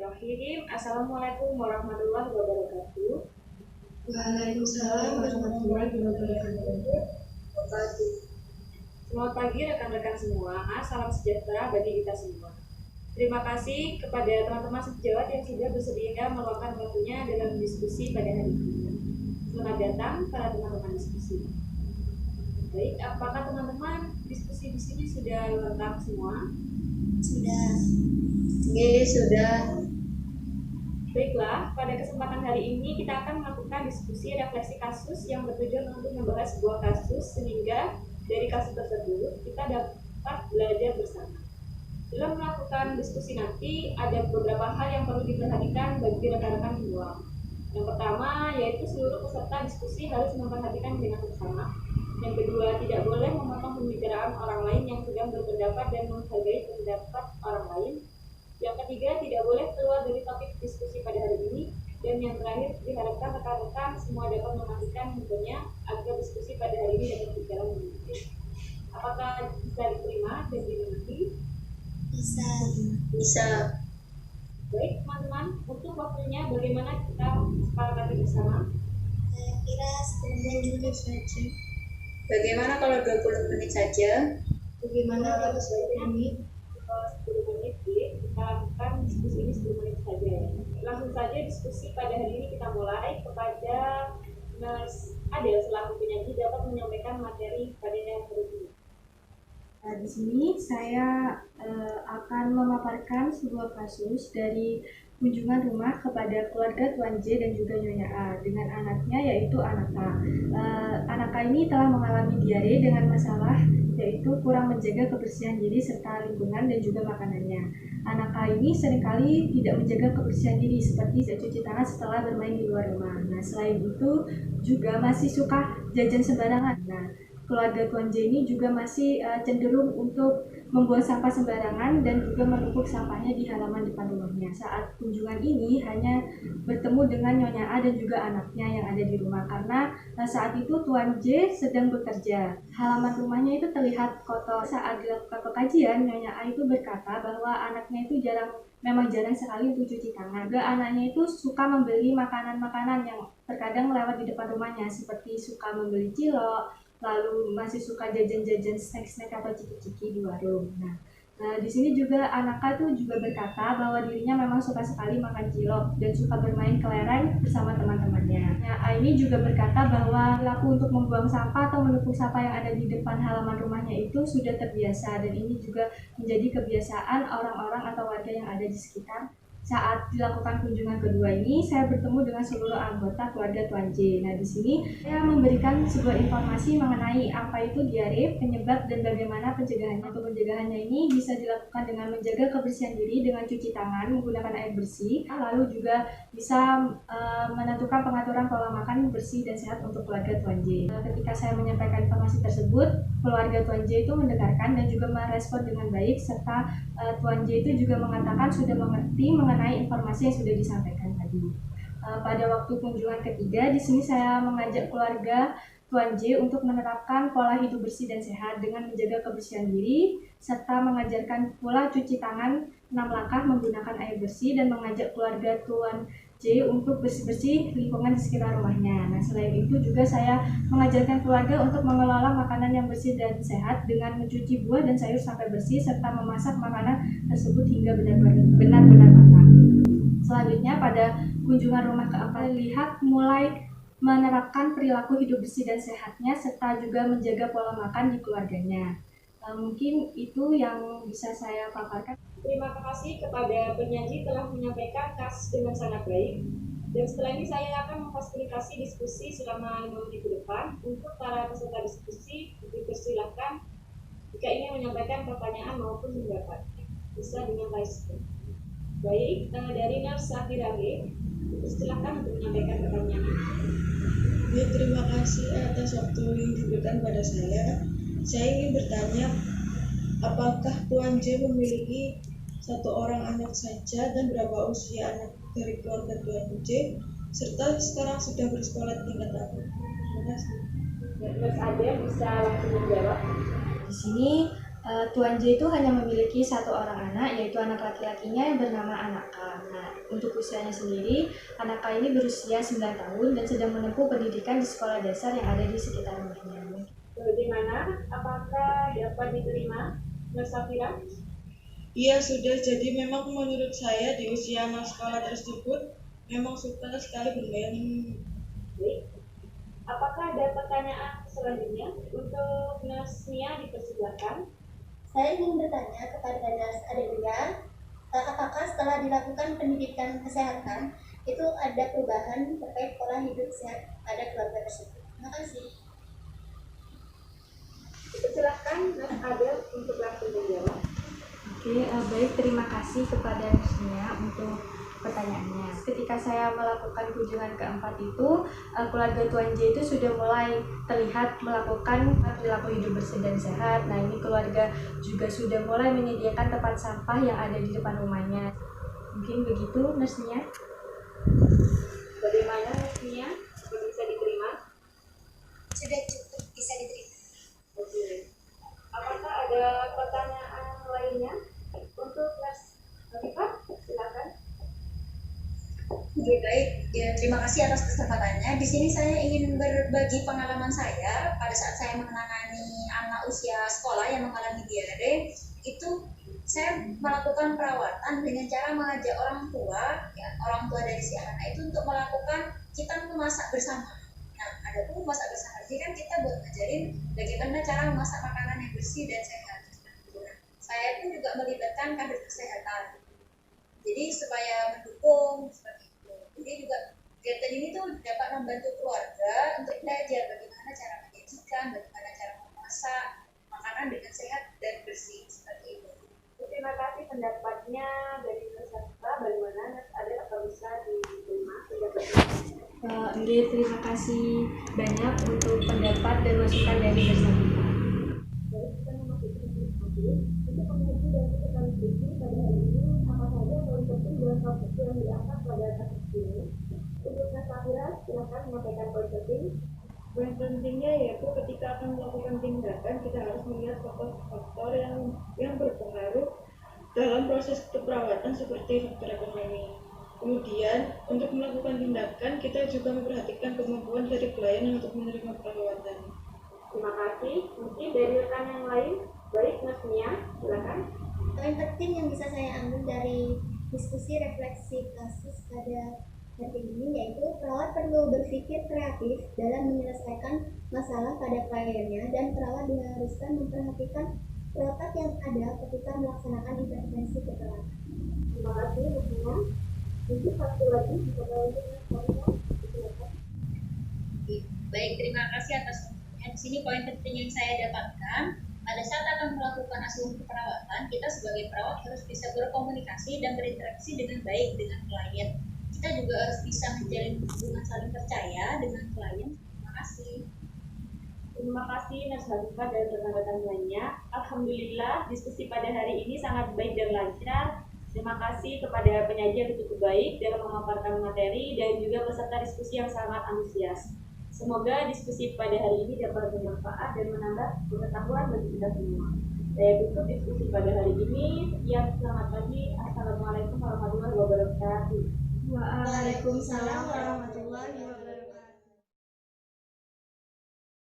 Bismillahirrahmanirrahim. Assalamualaikum warahmatullahi wabarakatuh. Waalaikumsalam warahmatullahi wabarakatuh. Selamat pagi rekan-rekan semua. Salam sejahtera bagi kita semua. Terima kasih kepada teman-teman sejawat yang sudah bersedia meluangkan waktunya dalam diskusi pada hari ini. Selamat datang para teman-teman diskusi. Baik, apakah teman-teman diskusi di sini sudah lengkap semua? Sudah. Oke, sudah. Baiklah, pada kesempatan hari ini kita akan melakukan diskusi refleksi kasus yang bertujuan untuk membahas sebuah kasus sehingga dari kasus tersebut kita dapat belajar bersama. Dalam melakukan diskusi nanti ada beberapa hal yang perlu diperhatikan bagi rekan-rekan semua. Yang pertama yaitu seluruh peserta diskusi harus memperhatikan dengan bersama. Yang kedua, tidak boleh memotong pembicaraan orang lain yang sedang berpendapat dan menghargai pendapat orang lain. Yang ketiga, tidak boleh keluar dari topik diskusi pada hari ini. Dan yang terakhir, diharapkan rekan-rekan semua dapat memastikan tentunya agar diskusi pada hari ini dapat berjalan dengan baik. Apakah bisa diterima dan dimengerti? Bisa. Baik, teman-teman, untuk waktunya bagaimana kita sepakati bersama? Saya kira 10 menit saja. Bagaimana kalau 20 menit saja? Bagaimana kalau 10 menit? 10 menit, kita lakukan diskusi ini 10 menit saja. Langsung saja diskusi pada hari ini kita mulai. Kepada Mas Adel selaku penyaji dapat menyampaikan materi pada yang berikut. Di sini saya akan memaparkan sebuah kasus dari kunjungan rumah kepada keluarga Tuan J dan juga Nyonya A dengan anaknya yaitu anak A. Anak A ini telah mengalami diare dengan masalah yaitu kurang menjaga kebersihan diri serta lingkungan dan juga makanannya. Anak A ini seringkali tidak menjaga kebersihan diri seperti cuci tangan setelah bermain di luar rumah. Nah, selain itu juga masih suka jajan sembarangan. Nah, keluarga Tuan J ini juga masih cenderung untuk membuang sampah sembarangan dan juga menumpuk sampahnya di halaman depan rumahnya. Saat kunjungan ini hanya bertemu dengan Nyonya A dan juga anaknya yang ada di rumah karena saat itu Tuan J sedang bekerja. Halaman rumahnya itu terlihat kotor. Saat dilakukan pekajian, Nyonya A itu berkata bahwa anaknya itu memang jarang sekali untuk cuci tangan. Juga anaknya itu suka membeli makanan-makanan yang terkadang melewat di depan rumahnya seperti suka membeli cilok, lalu masih suka jajan-jajan snack-snack atau ciki-ciki di warung. Nah, di sini juga anak A tuh juga berkata bahwa dirinya memang suka sekali makan cilok dan suka bermain kelereng bersama teman-temannya. Nah, A ini juga berkata bahwa perilaku untuk membuang sampah atau menumpuk sampah yang ada di depan halaman rumahnya itu sudah terbiasa dan ini juga menjadi kebiasaan orang-orang atau warga yang ada di sekitar. Saat dilakukan kunjungan kedua ini, saya bertemu dengan seluruh anggota keluarga Tuan J. Nah, di sini saya memberikan sebuah informasi mengenai apa itu diare, penyebab, dan bagaimana pencegahannya. Untuk pencegahannya ini bisa dilakukan dengan menjaga kebersihan diri dengan cuci tangan menggunakan air bersih, lalu juga bisa menentukan pengaturan pola makan bersih dan sehat untuk keluarga Tuan J. Ketika saya menyampaikan informasi tersebut, keluarga Tuan J itu mendengarkan dan juga merespon dengan baik, serta Tuan J itu juga mengatakan sudah mengerti mengenai informasi yang sudah disampaikan tadi. Pada waktu kunjungan ketiga, di sini saya mengajak keluarga Tuan J untuk menerapkan pola hidup bersih dan sehat dengan menjaga kebersihan diri, serta mengajarkan pula cuci tangan 6 langkah menggunakan air bersih dan mengajak keluarga Tuan J untuk bersih-bersih lingkungan di sekitar rumahnya. Nah, selain itu juga saya mengajarkan keluarga untuk mengelola makanan yang bersih dan sehat dengan mencuci buah dan sayur sampai bersih serta memasak makanan tersebut hingga benar-benar matang. Selanjutnya pada kunjungan rumah keempat, lihat mulai menerapkan perilaku hidup bersih dan sehatnya serta juga menjaga pola makan di keluarganya. Mungkin itu yang bisa saya paparkan. Terima kasih kepada penyaji telah menyampaikan kasus dengan sangat baik. Dan setelah ini saya akan memfasilitasi diskusi selama 5 menit ke depan. Untuk para peserta diskusi, dipersilakan jika ingin menyampaikan pertanyaan maupun pendapat. Bisa dengan raise hand. Baik, dari Nurse Safirage, silakan untuk menyampaikan pertanyaan. Ya, terima kasih atas waktu yang diberikan pada saya. Saya ingin bertanya, apakah Tuan J memiliki satu orang anak saja dan berapa usia anak dari keluarga Tuan J, serta sekarang sudah bersekolah tingkat apa? Terima kasih. Mas Adel bisa langsung menjawab. Di sini Tuan J itu hanya memiliki satu orang anak, yaitu anak laki-lakinya yang bernama Anaka. Nah, untuk usianya sendiri, Anaka ini berusia 9 tahun dan sedang menempuh pendidikan di sekolah dasar yang ada di sekitar rumahnya. Bagaimana? Apakah dapat diterima, Nur Safira? Iya sudah, jadi memang menurut saya di usia anak sekolah tersebut memang suka sekali bermain. Baik. Apakah ada pertanyaan selanjutnya untuk Nasnia dipersilakan? Saya ingin bertanya kepada Nas Adelia, apakah setelah dilakukan pendidikan kesehatan itu ada perubahan terkait pola hidup sehat pada keluarga tersebut? Terima kasih. Dipersilakan Nas Adel untuk langsung menjawab. Oke, baik, terima kasih kepada Nasnia untuk pertanyaannya. Ketika saya melakukan kunjungan keempat itu, keluarga Tuan J itu sudah mulai terlihat melakukan perilaku hidup bersih dan sehat. Nah, ini keluarga juga sudah mulai menyediakan tempat sampah yang ada di depan rumahnya. Mungkin begitu, Nasnia. Bagaimana Nasnia? Bisa diterima? Sudah cukup bisa diterima. Oke. Apakah ada pertanyaan lainnya untuk Nas Rifat? Silakan. Oke, baik. Ya, terima kasih atas kesempatannya. Di sini saya ingin berbagi pengalaman saya pada saat saya menangani anak usia sekolah yang mengalami diare. Itu saya melakukan perawatan dengan cara mengajak orang tua dari si anak itu untuk melakukan kita memasak bersama. Nah, ada pun memasak bersama. Jadi kan kita buat ngajarin bagaimana cara memasak makanan yang bersih dan sehat. Nah, saya pun juga melibatkan kader kesehatan. Jadi supaya mendukung seperti itu. Jadi juga kegiatan ini tuh dapat membantu keluarga untuk belajar bagaimana cara menyajikan, bagaimana cara memasak makanan dengan sehat dan bersih seperti itu. Terima kasih pendapatnya dari Nur Safira. Bagaimana Nas Adel, apa bisa diterima pendapatnya? Terima kasih banyak untuk pendapat dan masukan dari bersama. Baik, kita memasuki diskusi. Untuk menguji dan kita diskusi pada hari ini, apa saja poin penting dan topik yang diangkat pada kasus ini? Untuk Nas Safira, silakan menyampaikan poin penting. Poin pentingnya yaitu ketika akan melakukan tindakan kita harus melihat faktor-faktor yang berpengaruh dalam proses keperawatan seperti faktor ekonomi. Kemudian untuk melakukan tindakan kita juga memperhatikan kemampuan dari klien untuk menerima perawatan. Terima kasih. Mungkin dari rekan yang lain, baik Nasnia, silakan. Poin penting yang bisa saya ambil dari diskusi refleksi kasus pada hari ini yaitu perawat perlu berpikir kreatif dalam menyelesaikan masalah pada kliennya dan perawat diharuskan memperhatikan protap yang ada ketika melaksanakan intervensi keperawatan. Terima kasih Nasnia. Mungkin satu lagi bisa silakan. Baik, terima kasih atas waktunya. Di sini poin penting yang saya dapatkan pada saat akan melakukan asuhan keperawatan, kita sebagai perawat harus bisa berkomunikasi dan berinteraksi dengan baik dengan klien. Kita juga harus bisa menjalin hubungan saling percaya dengan klien. Terima kasih. Terima kasih Nas Hafifah dan rekan-rekan lainnya. Alhamdulillah diskusi pada hari ini sangat baik dan lancar. Terima kasih kepada penyaji yang cukup baik dalam memaparkan materi dan juga peserta diskusi yang sangat antusias. Semoga diskusi pada hari ini dapat bermanfaat dan menambah pengetahuan bagi kita semua. Saya tutup diskusi pada hari ini. Sekian, selamat pagi. Assalamualaikum warahmatullahi wabarakatuh. Waalaikumsalam warahmatullahi wabarakatuh.